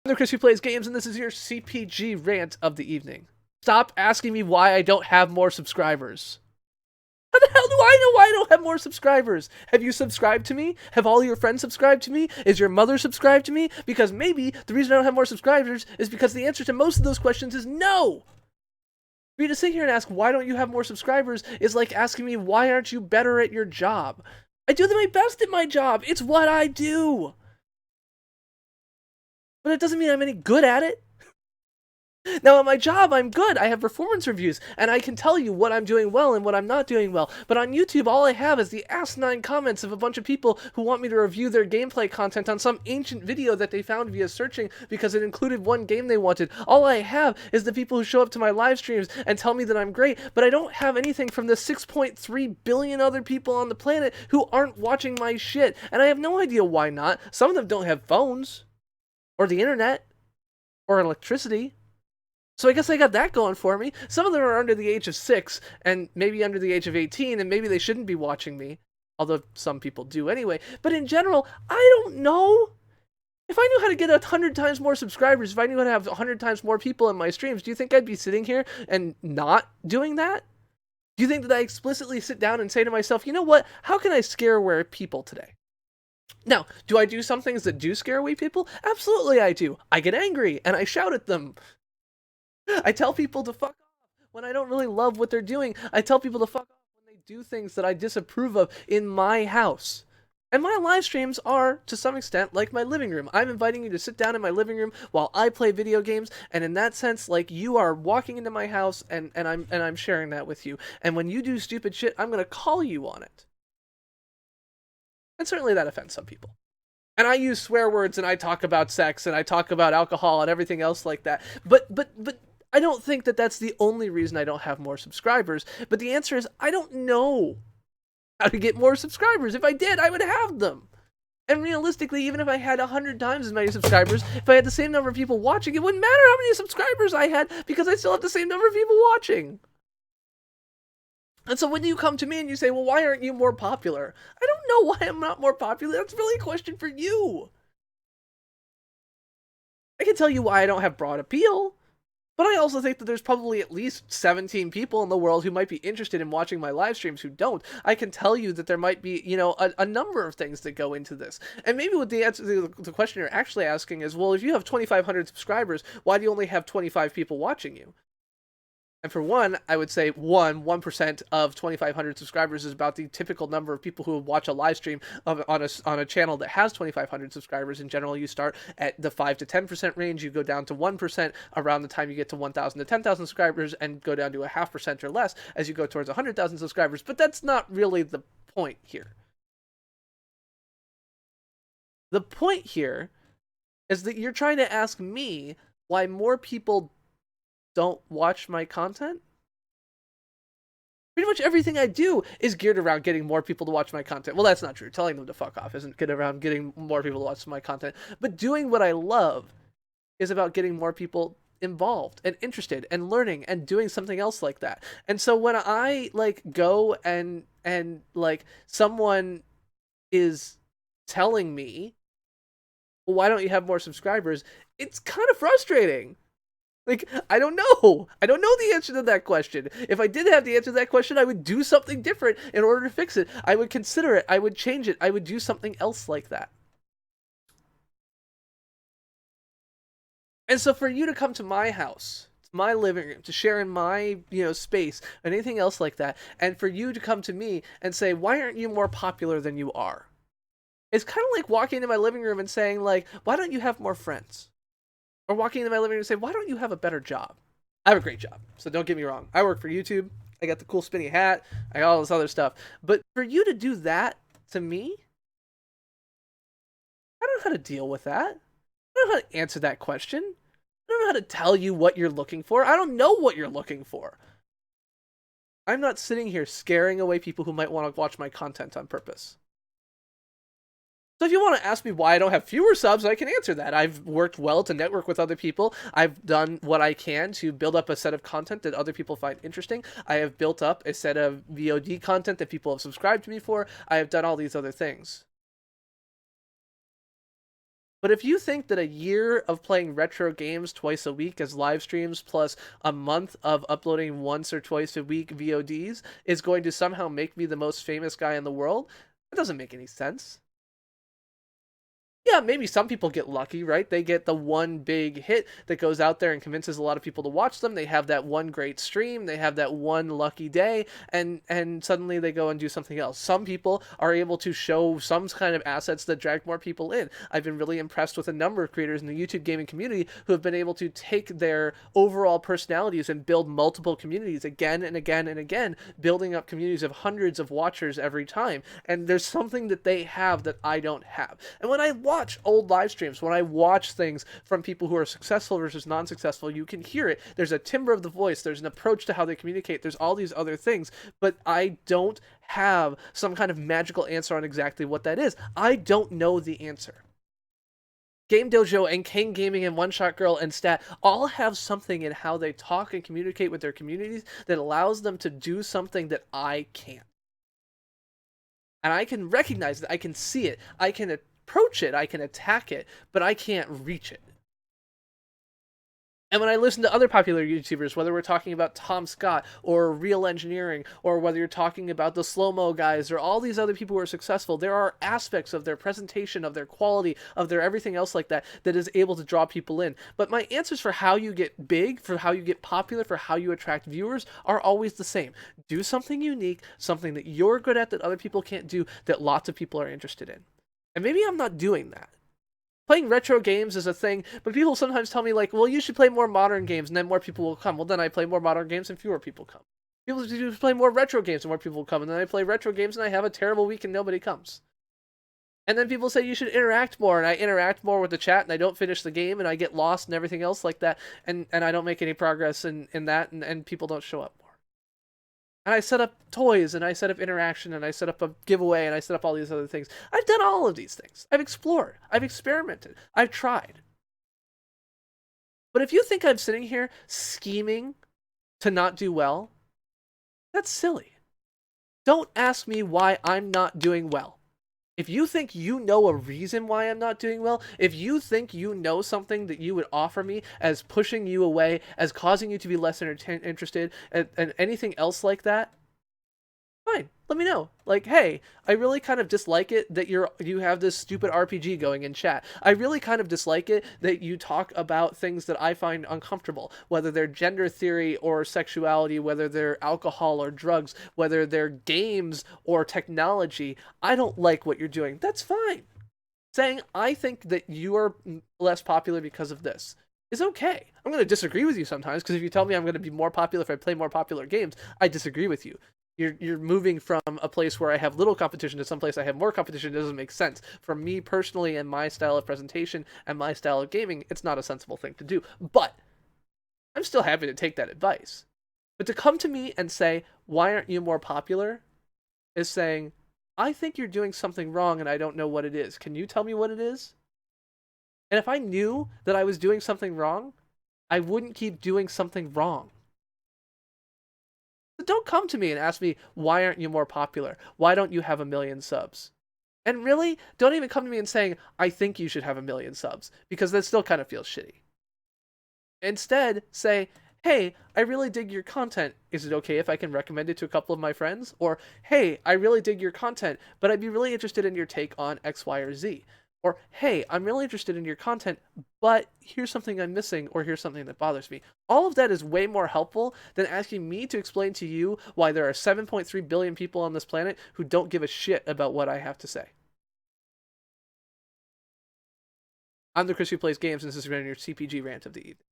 I'm the Chris who plays games, and this is your CPG rant of the evening. Stop asking me why I don't have more subscribers. How the hell do I know why I don't have more subscribers? Have you subscribed to me? Have all your friends subscribed to me? Is your mother subscribed to me? Because maybe the reason I don't have more subscribers is because the answer to most of those questions is no. For you to sit here and ask why don't you have more subscribers is like asking me why aren't you better at your job? I do my best at my job. It's what I do. But it doesn't mean I'm any good at it. Now, at my job, I'm good. I have performance reviews, and I can tell you what I'm doing well and what I'm not doing well. But on YouTube, all I have is the asinine comments of a bunch of people who want me to review their gameplay content on some ancient video that they found via searching because it included one game they wanted. All I have is the people who show up to my live streams and tell me that I'm great, but I don't have anything from the 6.3 billion other people on the planet who aren't watching my shit. And I have no idea why not. Some of them don't have phones, or the internet, or electricity. So I guess I got that going for me. Some of them are under the age of 6, and maybe under the age of 18, and maybe they shouldn't be watching me. Although some people do anyway. But in general, I don't know. If I knew how to get 100 times more subscribers, if I knew how to have 100 times more people in my streams, do you think I'd be sitting here and not doing that? Do you think that I explicitly sit down and say to myself, you know what, how can I scare away people today? Now, do I do some things that do scare away people? Absolutely I do. I get angry, and I shout at them. I tell people to fuck off when I don't really love what they're doing. I tell people to fuck off when they do things that I disapprove of in my house. And my live streams are, to some extent, like my living room. I'm inviting you to sit down in my living room while I play video games, and in that sense, like, you are walking into my house, and I'm sharing that with you. And when you do stupid shit, I'm gonna call you on it. And certainly that offends some people. And I use swear words, and I talk about sex, and I talk about alcohol, and everything else like that. But I don't think that that's the only reason I don't have more subscribers. But the answer is I don't know how to get more subscribers. If I did, I would have them. And realistically, even if I had 100 times as many subscribers, if I had the same number of people watching, it wouldn't matter how many subscribers I had because I still have the same number of people watching. And so when you come to me and you say, well, why aren't you more popular? I don't know why I'm not more popular. That's really a question for you. I can tell you why I don't have broad appeal. But I also think that there's probably at least 17 people in the world who might be interested in watching my live streams who don't. I can tell you that there might be, you know, a number of things that go into this. And maybe what the answer to the question you're actually asking is, well, if you have 2,500 subscribers, why do you only have 25 people watching you? And for one, I would say 1% of 2,500 subscribers is about the typical number of people who watch a live stream on a channel that has 2,500 subscribers. In general, you start at the 5 to 10% range, you go down to 1% around the time you get to 1,000 to 10,000 subscribers, and go down to a 0.5% or less as you go towards 100,000 subscribers. But that's not really the point here. The point here is that you're trying to ask me why more people don't watch my content? Pretty much everything I do is geared around getting more people to watch my content. Well, that's not true. Telling them to fuck off isn't geared around getting more people to watch my content. But doing what I love is about getting more people involved and interested and learning and doing something else like that. And so when I like go and like someone is telling me, well, why don't you have more subscribers? It's kind of frustrating. Like, I don't know. I don't know the answer to that question. If I did have the answer to that question, I would do something different in order to fix it. I would consider it. I would change it. I would do something else like that. And so for you to come to my house, my living room, to share in my, space, and anything else like that, and for you to come to me and say, why aren't you more popular than you are? It's kind of like walking into my living room and saying, like, why don't you have more friends? Or walking into my living room and say, why don't you have a better job? I have a great job, so don't get me wrong. I work for YouTube. I got the cool spinny hat. I got all this other stuff. But for you to do that to me, I don't know how to deal with that. I don't know how to answer that question. I don't know how to tell you what you're looking for. I don't know what you're looking for. I'm not sitting here scaring away people who might want to watch my content on purpose. So if you want to ask me why I don't have fewer subs, I can answer that. I've worked well to network with other people. I've done what I can to build up a set of content that other people find interesting. I have built up a set of VOD content that people have subscribed to me for. I have done all these other things. But if you think that a year of playing retro games twice a week as live streams plus a month of uploading once or twice a week VODs is going to somehow make me the most famous guy in the world, that doesn't make any sense. Yeah, maybe some people get lucky, right? They get the one big hit that goes out there and convinces a lot of people to watch them. They have that one great stream, they have that one lucky day, and suddenly they go and do something else. Some people are able to show some kind of assets that drag more people in. I've been really impressed with a number of creators in the YouTube gaming community who have been able to take their overall personalities and build multiple communities again and again and again, building up communities of hundreds of watchers every time. And there's something that they have that I don't have. And when I watch old live streams, when I watch things from people who are successful versus non-successful, you can hear it. There's a timbre of the voice, there's an approach to how they communicate, there's all these other things, but I don't have some kind of magical answer on exactly what that is. I don't know the answer. Game Dojo and King Gaming and One Shot Girl and Stat all have something in how they talk and communicate with their communities that allows them to do something that I can't. And I can recognize it, I can see it, I can approach it, I can attack it, but I can't reach it. And when I listen to other popular YouTubers, whether we're talking about Tom Scott or Real Engineering, or whether you're talking about the slow-mo guys or all these other people who are successful, there are aspects of their presentation, of their quality, of their everything else like that, that is able to draw people in. But my answers for how you get big, for how you get popular, for how you attract viewers are always the same. Do something unique, something that you're good at that other people can't do, that lots of people are interested in. And maybe I'm not doing that. Playing retro games is a thing, but people sometimes tell me, like, well, you should play more modern games and then more people will come. Well, then I play more modern games and fewer people come. People should play more retro games and more people will come, and then I play retro games and I have a terrible week and nobody comes. And then people say you should interact more, and I interact more with the chat and I don't finish the game and I get lost and everything else like that, and I don't make any progress in that, and people don't show up more. And I set up toys, and I set up interaction, and I set up a giveaway, and I set up all these other things. I've done all of these things. I've explored. I've experimented. I've tried. But if you think I'm sitting here scheming to not do well, that's silly. Don't ask me why I'm not doing well. If you think you know a reason why I'm not doing well, if you think you know something that you would offer me as pushing you away, as causing you to be less interested, and anything else like that, fine, let me know. Like, hey, I really kind of dislike it that you have this stupid RPG going in chat. I really kind of dislike it that you talk about things that I find uncomfortable, whether they're gender theory or sexuality, whether they're alcohol or drugs, whether they're games or technology. I don't like what you're doing. That's fine. Saying, I think that you are less popular because of this is okay. I'm going to disagree with you sometimes, because if you tell me I'm going to be more popular if I play more popular games, I disagree with you. You're moving from a place where I have little competition to some place I have more competition. It doesn't make sense. For me personally and my style of presentation and my style of gaming, it's not a sensible thing to do. But I'm still happy to take that advice. But to come to me and say, why aren't you more popular, is saying, I think you're doing something wrong and I don't know what it is. Can you tell me what it is? And if I knew that I was doing something wrong, I wouldn't keep doing something wrong. Don't come to me and ask me, why aren't you more popular? Why don't you have 1 million subs? And really, don't even come to me and saying, I think you should have 1 million subs, because that still kind of feels shitty. Instead, say, hey, I really dig your content. Is it okay if I can recommend it to a couple of my friends? Or, hey, I really dig your content, but I'd be really interested in your take on X, Y, or Z. Or, hey, I'm really interested in your content, but here's something I'm missing, or here's something that bothers me. All of that is way more helpful than asking me to explain to you why there are 7.3 billion people on this planet who don't give a shit about what I have to say. I'm the Chris who plays games, and this is your CPG Rant of the evening.